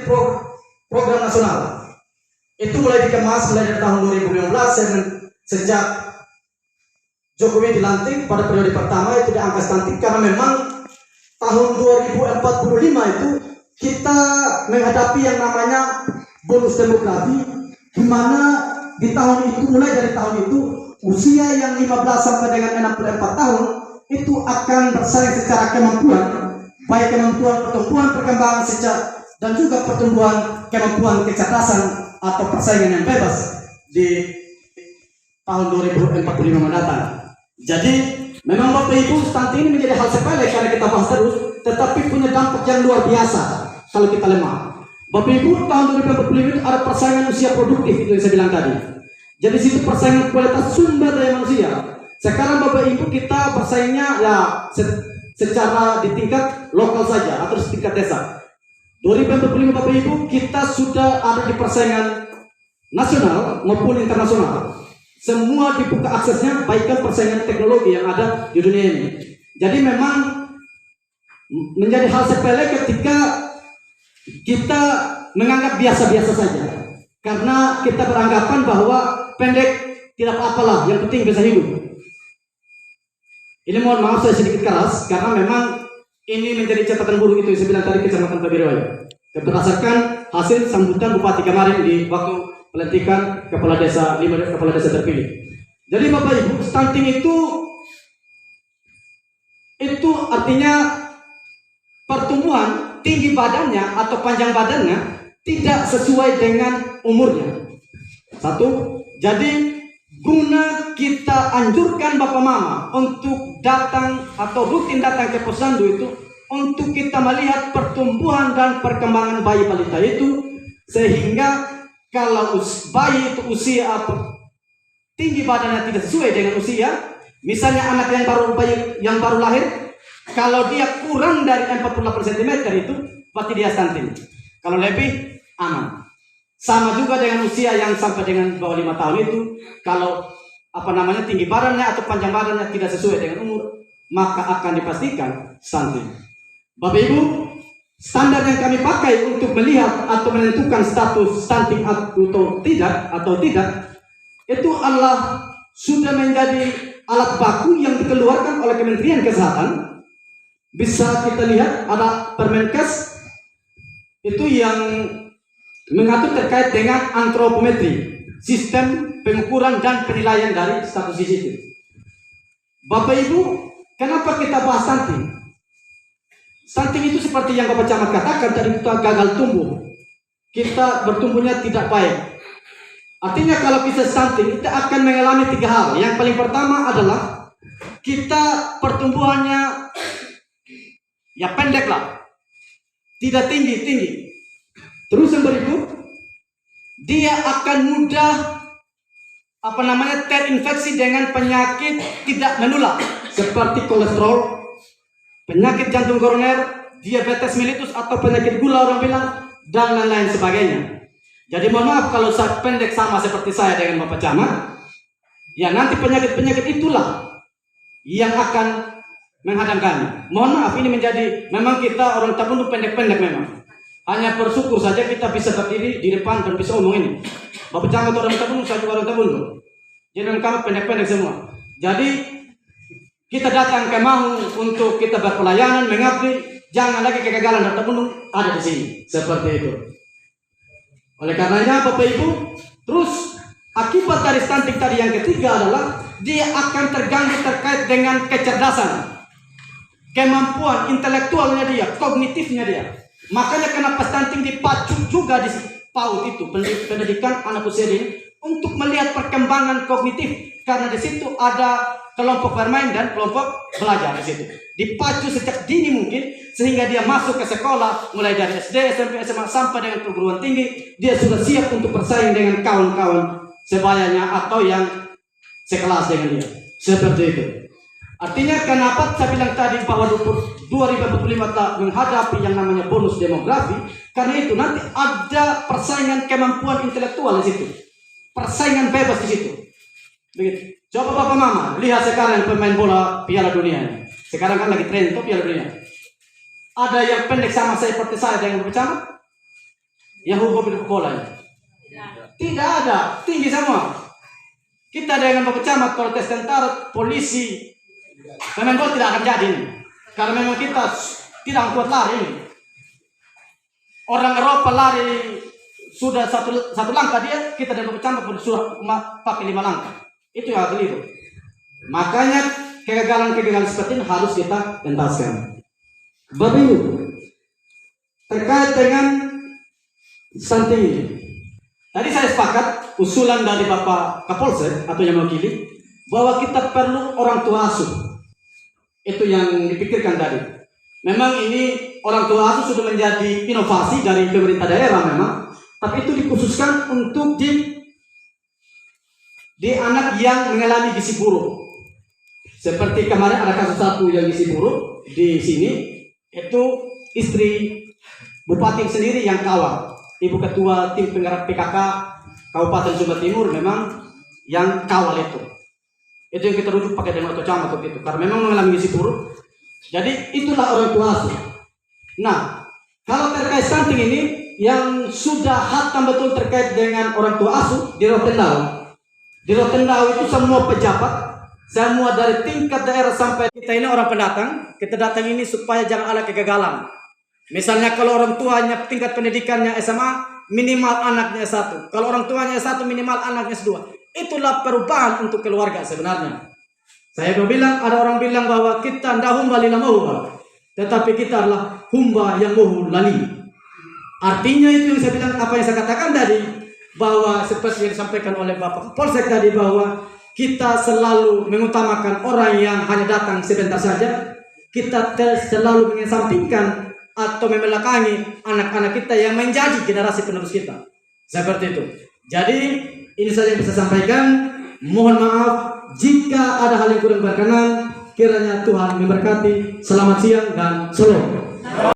program nasional. Itu mulai dikemas mulai dari tahun 2015 sejak Jokowi dilantik pada periode pertama itu di angka stunting, karena memang tahun 2045 itu kita menghadapi yang namanya bonus demografi, di mana di tahun itu, mulai dari tahun itu, usia yang 15 sampai dengan 64 tahun itu akan bersaing secara kemampuan, baik kemampuan pertumbuhan perkembangan dan juga pertumbuhan kemampuan kecerdasan atau persaingan yang bebas di tahun 2045 mendatang. Jadi memang Bapak Ibu, stunting ini menjadi hal sepele karena kita bahas terus, tetapi punya dampak yang luar biasa kalau kita lemah. Bapak Ibu, tahun 2045 itu ada persaingan usia produktif, itu yang saya bilang tadi. Jadi situ persaingan kualitas sumber daya manusia. Sekarang Bapak Ibu kita bersaingnya ya secara di tingkat lokal saja atau di tingkat desa. 2045 Bapak Ibu kita sudah ada di persaingan nasional maupun internasional. Semua dibuka aksesnya, baikkan persaingan teknologi yang ada di dunia ini. Jadi memang menjadi hal sepele ketika kita menganggap biasa-biasa saja, karena kita beranggapan bahwa pendek tidak apa-apalah, yang penting bisa hidup. Ini mohon maaf saya sedikit keras, karena memang ini menjadi catatan buruk itu yang saya bilang tadi Kecamatan Pabirwaya. Berdasarkan hasil sambutan Bupati kemarin di waktu pelantikan kepala desa 5 kepala desa terpilih. Jadi Bapak Ibu, stunting itu artinya pertumbuhan tinggi badannya atau panjang badannya tidak sesuai dengan umurnya. Satu, jadi guna kita anjurkan Bapak Mama untuk datang atau rutin datang ke posyandu itu untuk kita melihat pertumbuhan dan perkembangan bayi balita itu, sehingga kalau bayi itu usia tinggi badannya tidak sesuai dengan usia, misalnya anak yang baru lahir, kalau dia kurang dari 48 cm itu berarti dia stunting. Kalau lebih aman. Sama juga dengan usia yang sampai dengan bawah 5 tahun itu, kalau tinggi badannya atau panjang badannya tidak sesuai dengan umur, maka akan dipastikan stunting. Bapak Ibu, standar yang kami pakai untuk melihat atau menentukan status stunting atau tidak itu adalah sudah menjadi alat baku yang dikeluarkan oleh Kementerian Kesehatan. Bisa kita lihat ada Permenkes itu yang mengatur terkait dengan antropometri, sistem pengukuran dan penilaian dari status gizi. Bapak Ibu, kenapa kita bahas stunting? Stunting itu seperti yang Bapak Camat katakan tadi, kita gagal tumbuh, kita bertumbuhnya tidak baik. Artinya kalau kita stunting, kita akan mengalami 3 hal. Yang paling pertama adalah kita pertumbuhannya ya pendek lah, tidak tinggi. Terus yang berikut, dia akan mudah terinfeksi dengan penyakit tidak menular seperti kolesterol, penyakit jantung koroner, diabetes mellitus atau penyakit gula orang bilang, dan lain-lain sebagainya. Jadi mohon maaf kalau saya pendek sama seperti saya dengan Bapak Camat, ya nanti penyakit-penyakit itulah yang akan menghadang kami. Mohon maaf, ini memang kita orang Tabundu pendek-pendek memang. Hanya bersyukur saja kita bisa berdiri di depan dan bisa omong ini. Bapak Camat orang Tabundu, saya juga orang Tabundu. Jadi kami pendek-pendek semua. Jadi kita datang ke Mahu untuk kita berpelayanan, mengabdi, jangan lagi kegagalan dan Tabundu ada di sini. Seperti itu. Oleh karenanya Bapak Ibu, terus akibat dari stunting tadi yang ketiga adalah dia akan terganggu terkait dengan kecerdasan, kemampuan intelektualnya dia, kognitifnya dia. Makanya kenapa stunting dipacu juga di PAUD itu, pendidikan anak usia dini, untuk melihat perkembangan kognitif, karena di situ ada kelompok bermain dan kelompok belajar di situ. Dipacu sejak dini mungkin sehingga dia masuk ke sekolah mulai dari SD, SMP, SMA sampai dengan perguruan tinggi, dia sudah siap untuk bersaing dengan kawan-kawan sebayanya atau yang sekelas dengan dia. Seperti itu. Artinya kenapa saya bilang tadi bahwa 2045 tak menghadapi yang namanya bonus demografi, karena itu nanti ada persaingan kemampuan intelektual di situ. Persaingan bebas di situ. Begitu. Coba Bapak Mama, lihat sekarang pemain bola Piala Dunia ini. Sekarang kan lagi tren itu Piala Dunia. Ada yang pendek sama saya seperti saya dengan Bapak Camat? yang hukum di sekolah? Tidak ada, tinggi semua. Kita dengan Bapak Camat, kalau tes tentara, polisi, memang kau tidak akan jadi. Karena memang kita tidak kuat lari. Orang Eropa lari sudah satu langkah dia, kita dengan Bapak Camat sudah pakai 5 langkah. Itu yang keliru. Makanya kegagalan-kegagalan seperti ini harus kita tuntaskan. Bapak Ibu, terkait dengan stunting ini, tadi saya sepakat usulan dari Bapak Kapolsek atau yang mewakili bahwa kita perlu orang tua asuh. Itu yang dipikirkan tadi. Memang ini orang tua asuh sudah menjadi inovasi dari pemerintah daerah memang, tapi itu dikhususkan untuk di anak yang mengalami gizi buruk. Seperti kemarin ada kasus satu yang gizi buruk di sini, itu istri bupati sendiri yang kawal, ibu ketua tim penggerak PKK Kabupaten Sumba Timur memang yang kawal itu yang kita rujuk pakai dengan camat atau gitu, karena memang mengalami gizi buruk. Jadi itulah orang tua asuh. Nah, kalau terkait stunting ini yang sudah hatam betul terkait dengan orang tua asuh di Rotendao. Di Rotendao itu semua pejabat, semua dari tingkat daerah sampai kita ini orang pendatang, kita datang ini supaya jangan ada kegagalan. Misalnya kalau orang tuanya tingkat pendidikannya SMA, minimal anaknya S1. Kalau orang tuanya S1, minimal anaknya S2. Itulah perubahan untuk keluarga sebenarnya. Saya bilang, ada orang bilang bahwa kita ndak humba lila mahuba, tetapi kita adalah humba yang mahu lali. Artinya itu yang saya bilang, apa yang saya katakan tadi, bahwa seperti yang disampaikan oleh Bapak Polsek tadi, bahwa kita selalu mengutamakan orang yang hanya datang sebentar saja. Kita selalu mengesampingkan atau membelakangi anak-anak kita yang menjadi generasi penerus kita. Seperti itu. Jadi ini saja yang bisa sampaikan. Mohon maaf jika ada hal yang kurang berkenan. Kiranya Tuhan memberkati. Selamat siang dan shalom.